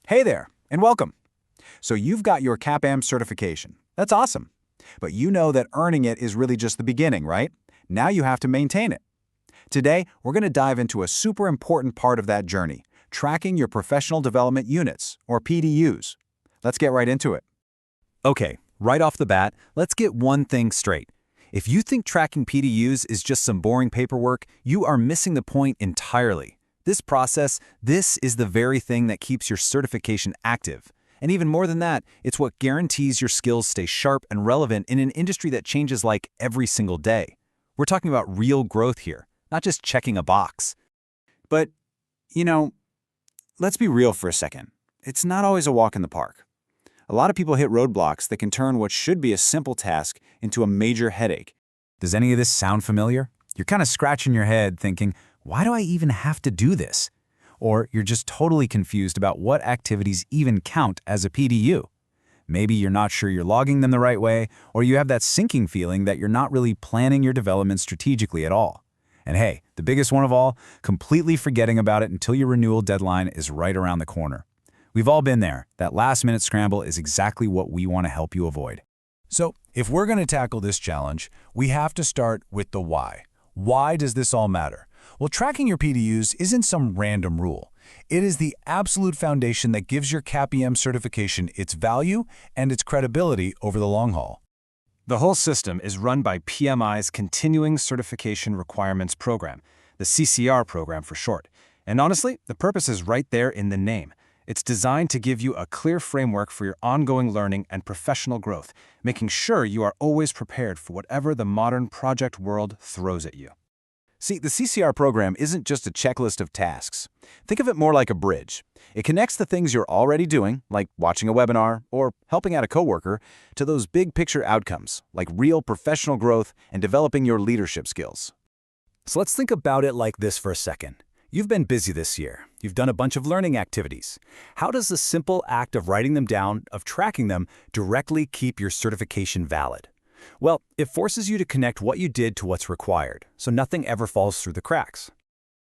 Hey there, and welcome. So you've got your CAPM certification. That's awesome. But you know that earning it is really just the beginning, right? Now you have to maintain it. Today, we're going to dive into a super important part of that journey, tracking your professional development units, or PDUs. Let's get right into it. Okay, right off the bat, let's get one thing straight. If you think tracking PDUs is just some boring paperwork, you are missing the point entirely. This process, this is the very thing that keeps your certification active. And even more than that, it's what guarantees your skills stay sharp and relevant in an industry that changes like every single day. We're talking about real growth here, not just checking a box. But, let's be real for a second. It's not always a walk in the park. A lot of people hit roadblocks that can turn what should be a simple task into a major headache. Does any of this sound familiar? You're kind of scratching your head thinking, why do I even have to do this? Or you're just totally confused about what activities even count as a PDU. Maybe you're not sure you're logging them the right way, or you have that sinking feeling that you're not really planning your development strategically at all. And hey, the biggest one of all, completely forgetting about it until your renewal deadline is right around the corner. We've all been there. That last-minute scramble is exactly what we want to help you avoid. So, if we're going to tackle this challenge, we have to start with the why. Why does this all matter? Well, tracking your PDUs isn't some random rule. It is the absolute foundation that gives your CAPM certification its value and its credibility over the long haul. The whole system is run by PMI's Continuing Certification Requirements Program, the CCR program for short. And honestly, the purpose is right there in the name. It's designed to give you a clear framework for your ongoing learning and professional growth, making sure you are always prepared for whatever the modern project world throws at you. See, the CCR program isn't just a checklist of tasks. Think of it more like a bridge. It connects the things you're already doing, like watching a webinar or helping out a coworker, to those big picture outcomes, like real professional growth and developing your leadership skills. So let's think about it like this for a second. You've been busy this year. You've done a bunch of learning activities. How does the simple act of writing them down, of tracking them, directly keep your certification valid? Well, it forces you to connect what you did to what's required, so nothing ever falls through the cracks.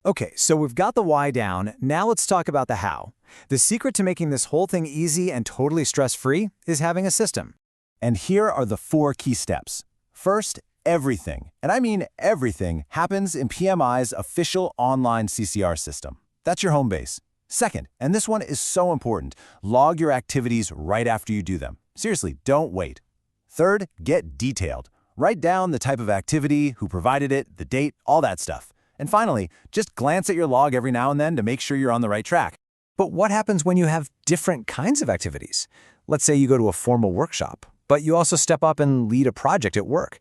Okay, so we've got the why down. Now let's talk about the how. The secret to making this whole thing easy and totally stress-free is having a system. And here are the 4 key steps. First, everything, and I mean everything, happens in PMI's official online CCR system. That's your home base. Second, and this one is so important, log your activities right after you do them. Seriously, don't wait. Third, get detailed. Write down the type of activity, who provided it, the date, all that stuff. And finally, just glance at your log every now and then to make sure you're on the right track. But what happens when you have different kinds of activities? Let's say you go to a formal workshop, but you also step up and lead a project at work.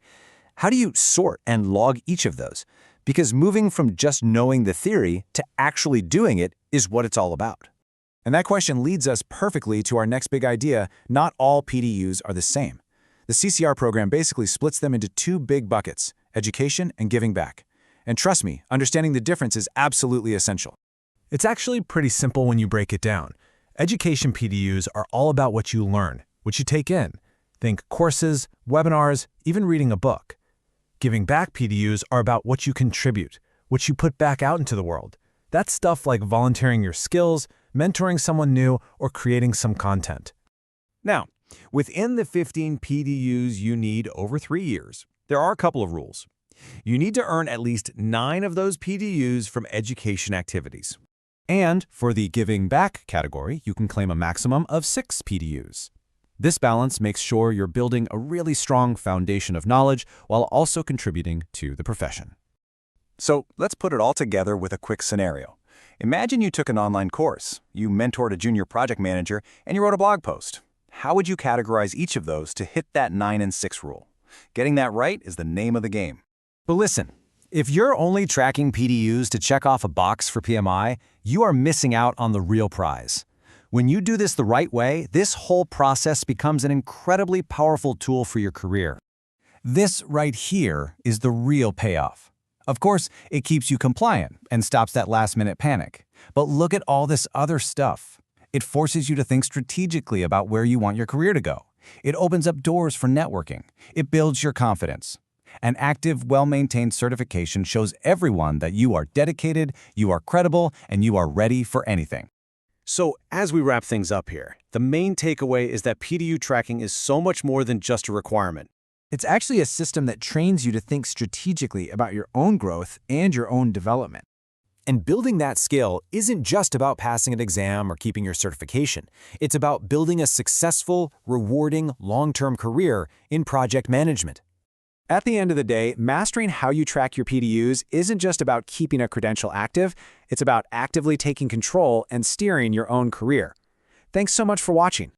How do you sort and log each of those? Because moving from just knowing the theory to actually doing it is what it's all about. And that question leads us perfectly to our next big idea: not all PDUs are the same. The CCR program basically splits them into 2 big buckets: education and giving back. And trust me, understanding the difference is absolutely essential. It's actually pretty simple when you break it down. Education PDUs are all about what you learn, what you take in. Think courses, webinars, even reading a book. Giving back PDUs are about what you contribute, what you put back out into the world. That's stuff like volunteering your skills, mentoring someone new, or creating some content. Now, within the 15 PDUs you need over 3 years, there are a couple of rules. You need to earn at least 9 of those PDUs from education activities. And for the giving back category, you can claim a maximum of 6 PDUs. This balance makes sure you're building a really strong foundation of knowledge while also contributing to the profession. So let's put it all together with a quick scenario. Imagine you took an online course, you mentored a junior project manager, and you wrote a blog post. How would you categorize each of those to hit that 9 and 6 rule? Getting that right is the name of the game. But listen, if you're only tracking PDUs to check off a box for PMI, you are missing out on the real prize. When you do this the right way, this whole process becomes an incredibly powerful tool for your career. This right here is the real payoff. Of course, it keeps you compliant and stops that last-minute panic. But look at all this other stuff. It forces you to think strategically about where you want your career to go. It opens up doors for networking. It builds your confidence. An active, well-maintained certification shows everyone that you are dedicated, you are credible, and you are ready for anything. So, as we wrap things up here, the main takeaway is that PDU tracking is so much more than just a requirement. It's actually a system that trains you to think strategically about your own growth and your own development. And building that skill isn't just about passing an exam or keeping your certification. It's about building a successful, rewarding, long-term career in project management. At the end of the day, mastering how you track your PDUs isn't just about keeping a credential active, it's about actively taking control and steering your own career. Thanks so much for watching.